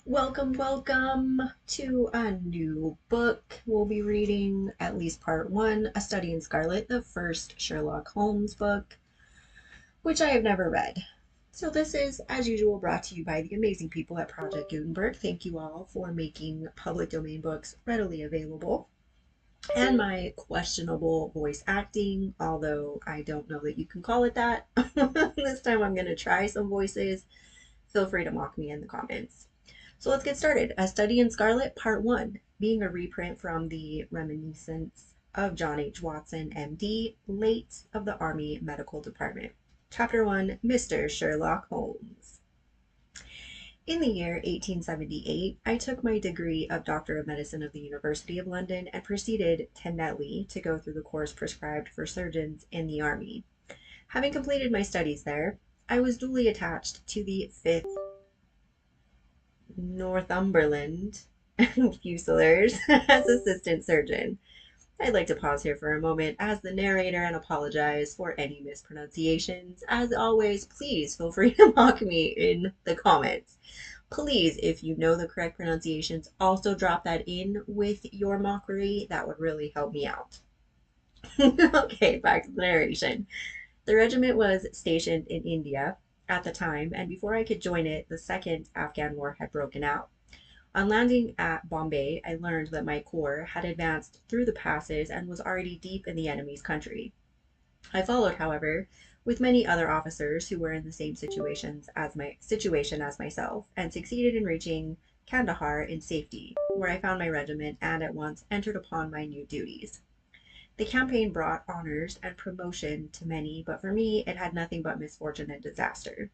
Welcome to a new book. We'll be reading at least part one, A Study in Scarlet, the first Sherlock Holmes book, which I have never read. So, this is, as usual, brought to you by the amazing people at Project Gutenberg. Thank you all for making public domain books readily available. And my questionable voice acting, although I don't know that you can call it that. This time I'm going to try some voices. Feel free to mock me in the comments. So let's get started. A Study in Scarlet, Part 1, being a reprint from the Reminiscence of John H. Watson, MD, late of the Army Medical Department. Chapter 1, Mr. Sherlock Holmes. In the year 1878, I took my degree of Doctor of Medicine of the University of London and proceeded to Netley to go through the course prescribed for surgeons in the Army. Having completed my studies there, I was duly attached to the 5th Northumberland Fusiliers as assistant surgeon. I'd like to pause here for a moment as the narrator and apologize for any mispronunciations. As always, please feel free to mock me in the comments. Please, if you know the correct pronunciations, also drop that in with your mockery. That would really help me out. Okay, back to the narration. The regiment was stationed in India at the time, and before I could join it, the Second Afghan War had broken out. On landing at Bombay, I learned that my corps had advanced through the passes and was already deep in the enemy's country. I followed, however, with many other officers who were in the same situation as myself, and succeeded in reaching Kandahar in safety, where I found my regiment and at once entered upon my new duties. The campaign brought honors and promotion to many, but for me it had nothing but misfortune and disaster.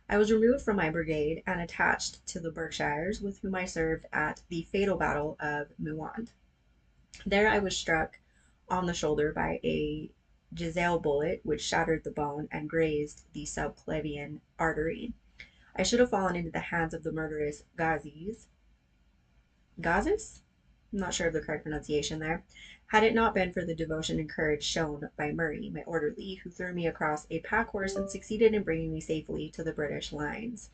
I was removed from my brigade and attached to the Berkshires, with whom I served at the fatal battle of Mewand. There I was struck on the shoulder by a Giselle bullet, which shattered the bone and grazed the subclavian artery. I should have fallen into the hands of the murderous Gazis? I'm not sure of the correct pronunciation there. Had it not been for the devotion and courage shown by Murray, my orderly, who threw me across a pack horse and succeeded in bringing me safely to the British lines.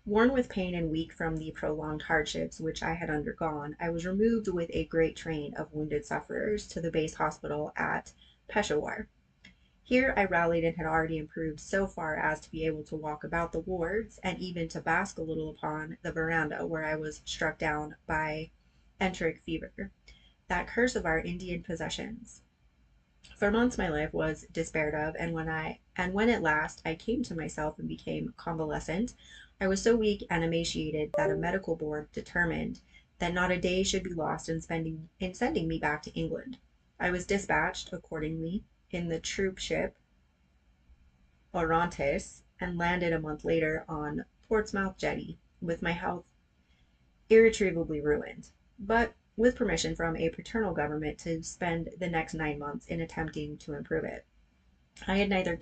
Worn with pain and weak from the prolonged hardships which I had undergone, I was removed with a great train of wounded sufferers to the base hospital at Peshawar. Here I rallied and had already improved so far as to be able to walk about the wards and even to bask a little upon the veranda, where I was struck down by enteric fever, that curse of our Indian possessions. For months my life was despaired of, and when at last I came to myself and became convalescent, I was so weak and emaciated that a medical board determined that not a day should be lost in sending me back to England. I was dispatched, accordingly, in the troop ship Orontes, and landed a month later on Portsmouth jetty, with my health irretrievably ruined, but with permission from a paternal government to spend the next 9 months in attempting to improve it. I had neither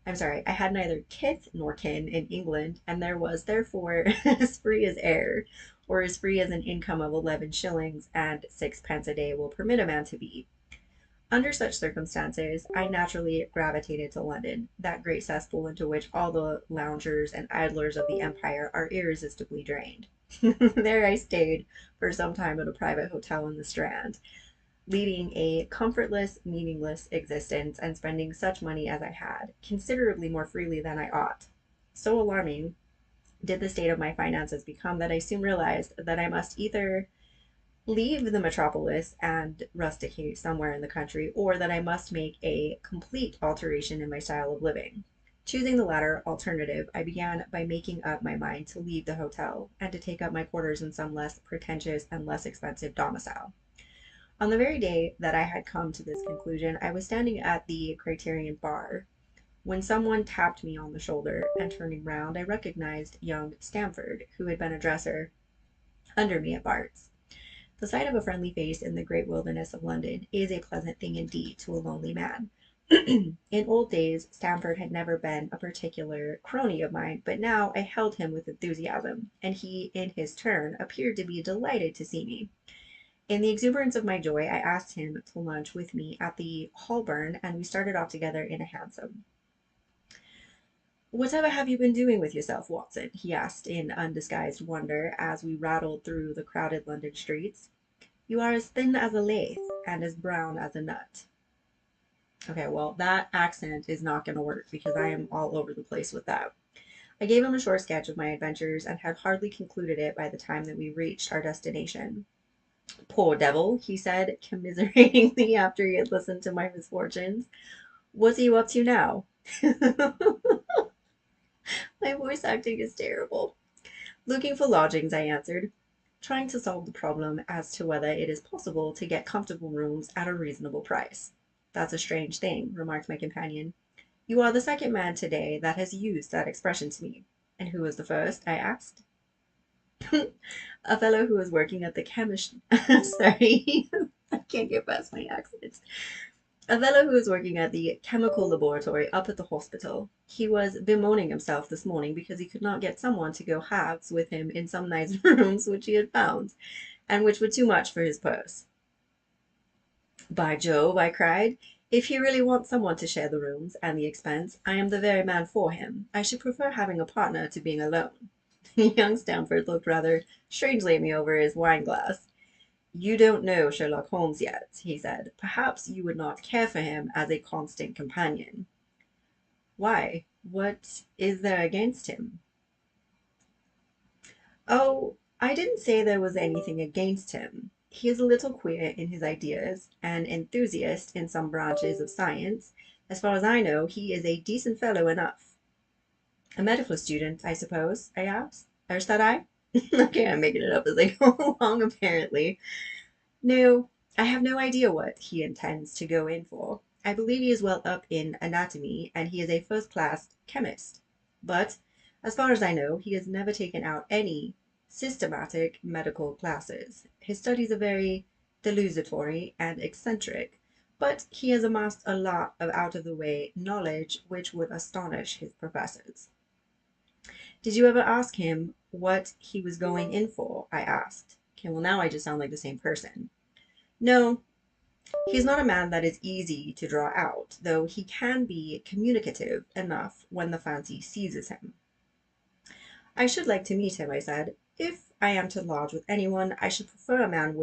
I had neither kith nor kin in England, and there was therefore as free as air, or as free as an income of 11 shillings and sixpence a day will permit a man to be. Under such circumstances, I naturally gravitated to London, that great cesspool into which all the loungers and idlers of the empire are irresistibly drained. There I stayed for some time at a private hotel in the Strand, leading a comfortless, meaningless existence, and spending such money as I had, considerably more freely than I ought. So alarming did the state of my finances become that I soon realized that I must either leave the metropolis and rusticate somewhere in the country, or that I must make a complete alteration in my style of living. Choosing the latter alternative, I began by making up my mind to leave the hotel and to take up my quarters in some less pretentious and less expensive domicile. On the very day that I had come to this conclusion, I was standing at the Criterion bar, when someone tapped me on the shoulder, and turning round, I recognized young Stamford, who had been a dresser under me at Bart's. The sight of a friendly face in the great wilderness of London is a pleasant thing indeed to a lonely man. In old days, Stamford had never been a particular crony of mine, but now I held him with enthusiasm, and he, in his turn, appeared to be delighted to see me. In the exuberance of my joy, I asked him to lunch with me at the Holborn, and we started off together in a hansom. Whatever have you been doing with yourself, Watson? He asked in undisguised wonder as we rattled through the crowded London streets. You are as thin as a lath and as brown as a nut. Okay, well, that accent is not going to work because I am all over the place with that. I gave him a short sketch of my adventures and had hardly concluded it by the time that we reached our destination. Poor devil, he said commiseratingly after he had listened to my misfortunes. What's he up to now? My voice acting is terrible. Looking for lodgings, I answered, trying to solve the problem as to whether it is possible to get comfortable rooms at a reasonable price. That's a strange thing, remarked my companion. You are the second man today that has used that expression to me. And who was the first? I asked. A fellow who was working at the chemist. Sorry, I can't get past my accents. A fellow who was working at the chemical laboratory up at the hospital. He was bemoaning himself this morning because he could not get someone to go halves with him in some nice rooms which he had found, and which were too much for his purse. By Jove, I cried, if he really wants someone to share the rooms and the expense, I am the very man for him. I should prefer having a partner to being alone. Young Stamford looked rather strangely at me over his wine glass. You don't know Sherlock Holmes yet, he said. Perhaps you would not care for him as a constant companion. Why? What is there against him? Oh, I didn't say there was anything against him. He is a little queer in his ideas, an enthusiast in some branches of science. As far as I know, he is a decent fellow enough. A medical student, I suppose? I asked. Or said I? Okay, I'm making it up as I go along, apparently. No, I have no idea what he intends to go in for. I believe he is well up in anatomy, and he is a first-class chemist. But, as far as I know, he has never taken out any systematic medical classes. His studies are very desultory and eccentric, but he has amassed a lot of out-of-the-way knowledge which would astonish his professors. Did you ever ask him what he was going in for? I asked. Okay, well, now I just sound like the same person. No, he's not a man that is easy to draw out, though he can be communicative enough when the fancy seizes him. I should like to meet him, I said. If I am to lodge with anyone, I should prefer a man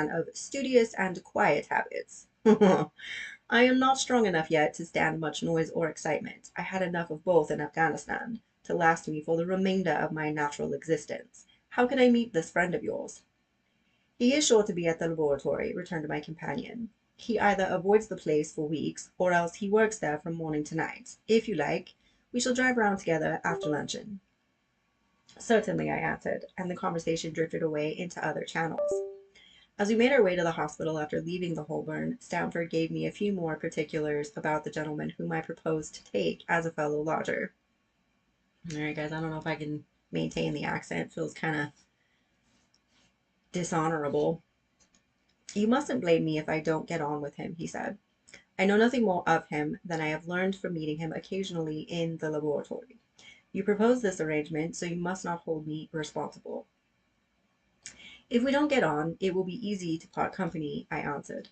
of studious and quiet habits. I am not strong enough yet to stand much noise or excitement. I had enough of both in Afghanistan to last me for the remainder of my natural existence. How can I meet this friend of yours? He is sure to be at the laboratory, returned my companion. He either avoids the place for weeks, or else he works there from morning to night. If you like, we shall drive round together after luncheon. Certainly, I answered, and the conversation drifted away into other channels. As we made our way to the hospital after leaving the Holborn, Stamford gave me a few more particulars about the gentleman whom I proposed to take as a fellow lodger. All right, guys, I don't know if I can maintain the accent. It feels kind of dishonorable. You mustn't blame me if I don't get on with him, he said. I know nothing more of him than I have learned from meeting him occasionally in the laboratory. You proposed this arrangement, so you must not hold me responsible. If we don't get on, it will be easy to part company, I answered.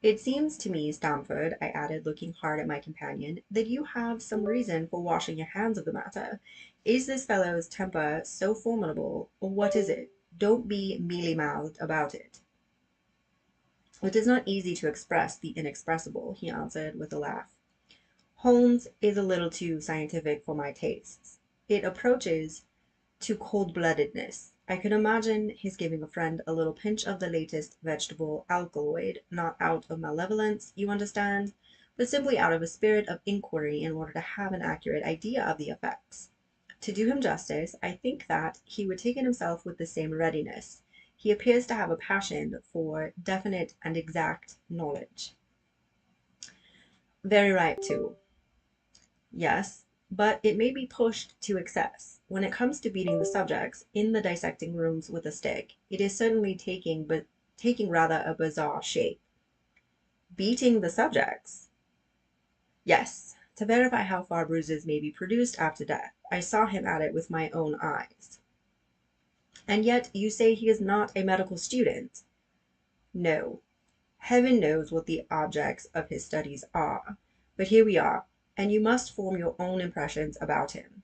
It seems to me, Stamford, I added, looking hard at my companion, that you have some reason for washing your hands of the matter. Is this fellow's temper so formidable, or what is it? Don't be mealy-mouthed about it. It is not easy to express the inexpressible, he answered with a laugh. Holmes is a little too scientific for my tastes. It approaches to cold-bloodedness. I could imagine his giving a friend a little pinch of the latest vegetable alkaloid, not out of malevolence, you understand, but simply out of a spirit of inquiry in order to have an accurate idea of the effects. To do him justice, I think that he would take it himself with the same readiness. He appears to have a passion for definite and exact knowledge. Very right, too. Yes, but it may be pushed to excess. When it comes to beating the subjects in the dissecting rooms with a stick, it is certainly taking rather a bizarre shape. Beating the subjects? Yes, to verify how far bruises may be produced after death. I saw him at it with my own eyes. And yet you say he is not a medical student? No. Heaven knows what the objects of his studies are. But here we are. and you must form your own impressions about him.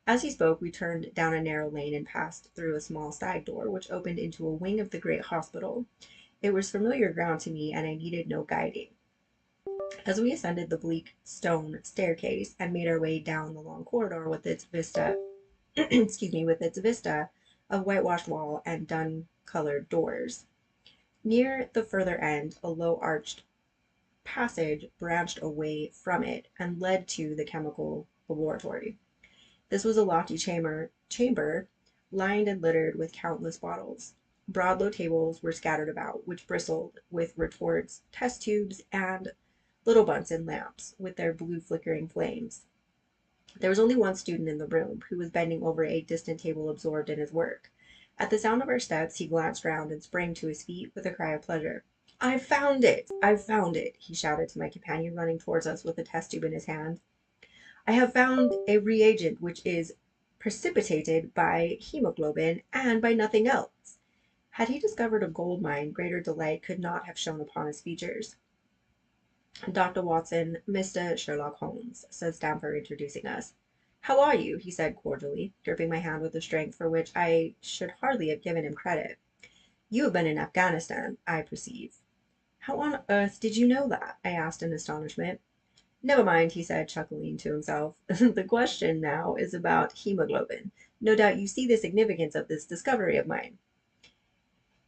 As he spoke, we turned down a narrow lane and passed through a small side door, which opened into a wing of the great hospital. It was familiar ground to me, and I needed no guiding. As we ascended the bleak stone staircase and made our way down the long corridor with its vista, with its vista of whitewashed wall and dun-colored doors, near the further end, a low arched passage branched away from it and led to the chemical laboratory. This was a lofty chamber lined and littered with countless bottles. Broad low tables were scattered about, which bristled with retorts, test tubes, and little Bunsen lamps with their blue flickering flames. There was only one student in the room, who was bending over a distant table absorbed in his work. At the sound of our steps he glanced round and sprang to his feet with a cry of pleasure. "I've found it! I've found it!" he shouted to my companion, running towards us with a test tube in his hand. "I have found a reagent which is precipitated by hemoglobin and by nothing else." Had he discovered a gold mine, greater delight could not have shone upon his features. "Dr. Watson, Mr. Sherlock Holmes," said Stamford, introducing us. "How are you?" he said cordially, gripping my hand with a strength for which I should hardly have given him credit. "You have been in Afghanistan, I perceive." "How on earth did you know that?" I asked in astonishment. "Never mind," he said, chuckling to himself. "The question now is about hemoglobin. No doubt you see the significance of this discovery of mine."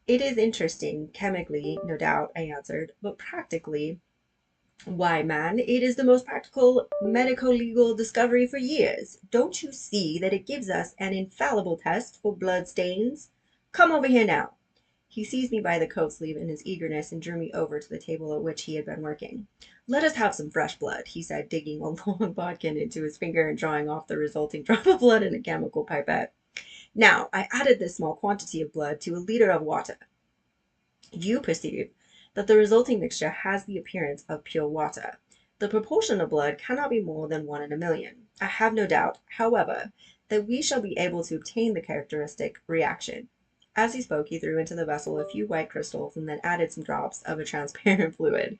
"It is interesting, chemically, no doubt," I answered, "but practically, why, man, it is the most practical medico-legal discovery for years. Don't you see that it gives us an infallible test for blood stains? Come over here now." He seized me by the coat sleeve in his eagerness and drew me over to the table at which he had been working. "Let us have some fresh blood," he said, digging a long bodkin into his finger and drawing off the resulting drop of blood in a chemical pipette. "Now, I added this small quantity of blood to a liter of water. You perceive that the resulting mixture has the appearance of pure water. The proportion of blood cannot be more than 1 in a million. I have no doubt, however, that we shall be able to obtain the characteristic reaction." As he spoke, he threw into the vessel a few white crystals and then added some drops of a transparent fluid.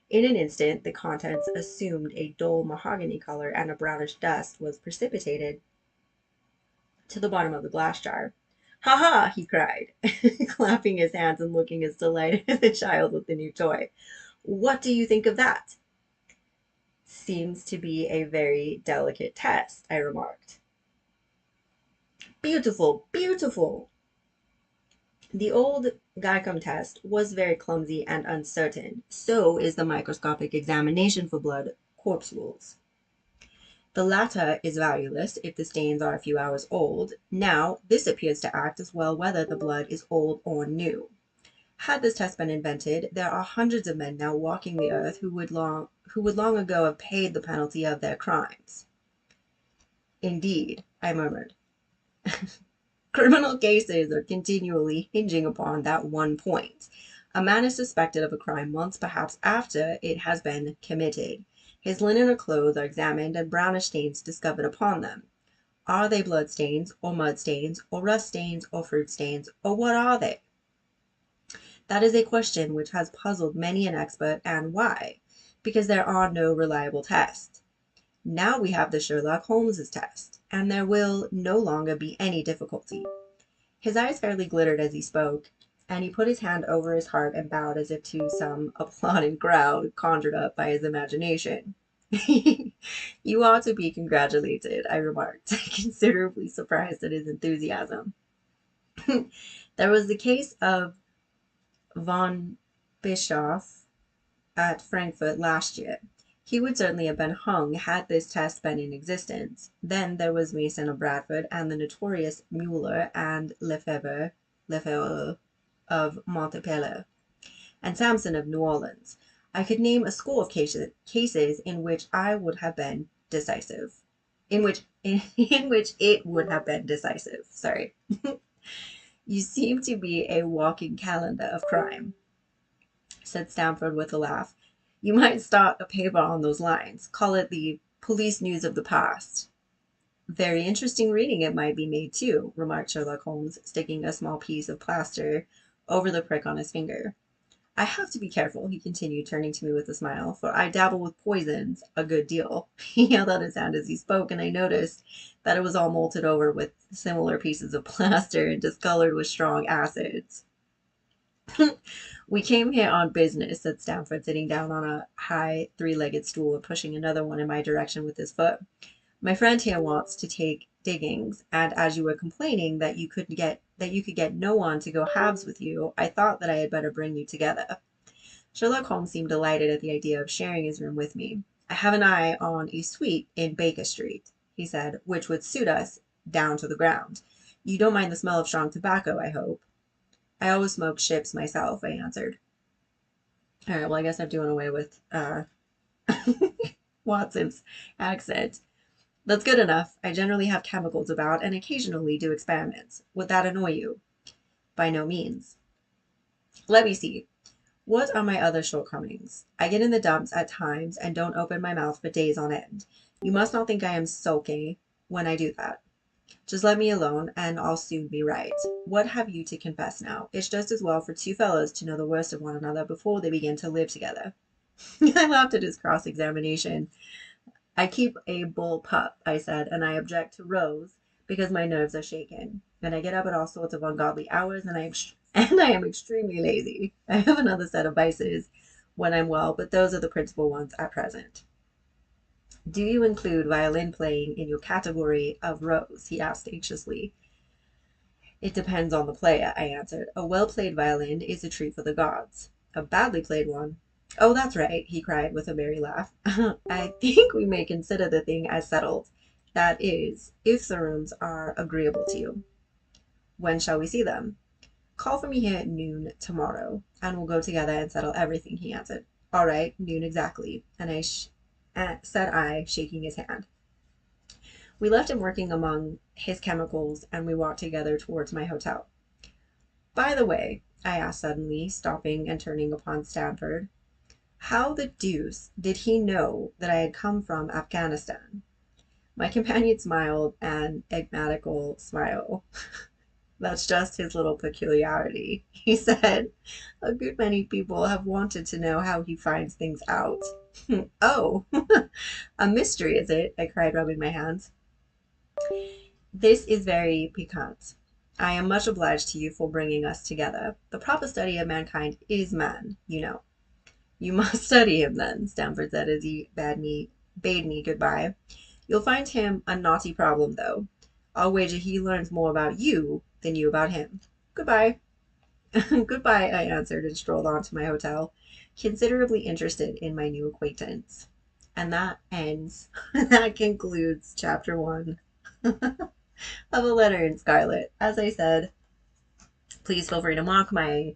In an instant the contents assumed a dull mahogany color, and a brownish dust was precipitated to the bottom of the glass jar. "Ha ha!" he cried, clapping his hands and looking as delighted as a child with a new toy. "What do you think of that?" "Seems to be a very delicate test," I remarked. "Beautiful, beautiful!" The old Geikom test was very clumsy and uncertain. So is the microscopic examination for blood corpuscles. The latter is valueless if the stains are a few hours old. Now, this appears to act as well whether the blood is old or new. Had this test been invented, there are hundreds of men now walking the earth who would long ago have paid the penalty of their crimes. "Indeed," I murmured. "Criminal cases are continually hinging upon that one point. A man is suspected of a crime months, perhaps after it has been committed. His linen or clothes are examined and brownish stains discovered upon them. Are they blood stains, or mud stains, or rust stains, or fruit stains, or what are they? That is a question which has puzzled many an expert, and why? Because there are no reliable tests. Now we have the Sherlock Holmes test, and there will no longer be any difficulty." His eyes fairly glittered as he spoke, and he put his hand over his heart and bowed as if to some applauding crowd conjured up by his imagination. "You ought to be congratulated," I remarked, considerably surprised at his enthusiasm. "There was the case of von Bischoff at Frankfurt last year. He would certainly have been hung had this test been in existence. Then there was Mason of Bradford, and the notorious Mueller and Lefebvre of Montpellier, and Samson of New Orleans. I could name a score of cases in which I would have been decisive. In which it would have been decisive. Sorry. You seem to be a walking calendar of crime," said Stamford with a laugh. "You might start a paper on those lines. Call it the Police News of the Past." "Very interesting reading it might be made, too," remarked Sherlock Holmes, sticking a small piece of plaster over the prick on his finger. I have to be careful, he continued, turning to me with a smile, for I dabble with poisons a good deal. He held out his hand as he spoke, and I noticed that it was all molted over with similar pieces of plaster and discolored with strong acids. We came here on business, said Stamford, sitting down on a high three-legged stool and pushing another one in my direction with his foot. My friend here wants to take diggings, and as you were complaining that you could get no one to go halves with you, I thought that I had better bring you together. Sherlock Holmes seemed delighted at the idea of sharing his room with me. I have an eye on a suite in Baker Street, he said, which would suit us down to the ground. You don't mind the smell of strong tobacco, I hope. I always smoke ships myself, I answered. All right, well, I guess I'm doing away with Watson's accent. That's good enough. I generally have chemicals about and occasionally do experiments. Would that annoy you? By no means. Let me see. What are my other shortcomings? I get in the dumps at times and don't open my mouth for days on end. You must not think I am sulky when I do that. Just let me alone and I'll soon be right. What have you to confess now? It's just as well for two fellows to know the worst of one another before they begin to live together. I laughed at his cross-examination. I keep a bull pup, I said, and I object to rows because my nerves are shaken. And I get up at all sorts of ungodly hours, and I am extremely lazy. I have another set of vices when I'm well, but those are the principal ones at present. Do you include violin playing in your category of rows? He asked anxiously. It depends on the player, I answered. A well-played violin is a treat for the gods. A badly played one. Oh, that's right, he cried with a merry laugh. I think we may consider the thing as settled. That is, if the rooms are agreeable to you. When shall we see them? Call for me here at noon tomorrow, and we'll go together and settle everything, he answered. All right, noon exactly, said I, shaking his hand. We left him working among his chemicals, and we walked together towards my hotel. By the way, I asked suddenly, stopping and turning upon Stamford, how the deuce did he know that I had come from Afghanistan? My companion smiled an enigmatical smile. That's just his little peculiarity, he said. A good many people have wanted to know how he finds things out. Oh, a mystery, is it? I cried, rubbing my hands. This is very piquant. I am much obliged to you for bringing us together. The proper study of mankind is man, you know. You must study him then, Stamford said as he bade me goodbye. You'll find him a knotty problem, though. I'll wager he learns more about you than you about him. Goodbye. Goodbye, I answered and strolled on to my hotel, considerably interested in my new acquaintance. And that concludes chapter 1 of A Letter in Scarlet. As I said, please feel free to mock my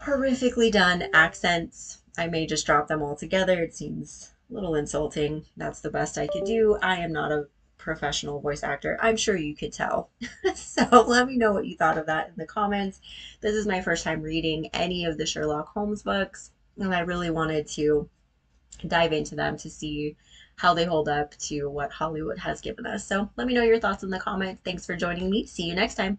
horrifically done accents. I may just drop them all together. It seems a little insulting. That's the best I could do. I am not a professional voice actor. I'm sure you could tell. So let me know what you thought of that in the comments. This is my first time reading any of the Sherlock Holmes books, and I really wanted to dive into them to see how they hold up to what Hollywood has given us. So let me know your thoughts in the comments. Thanks for joining me. See you next time.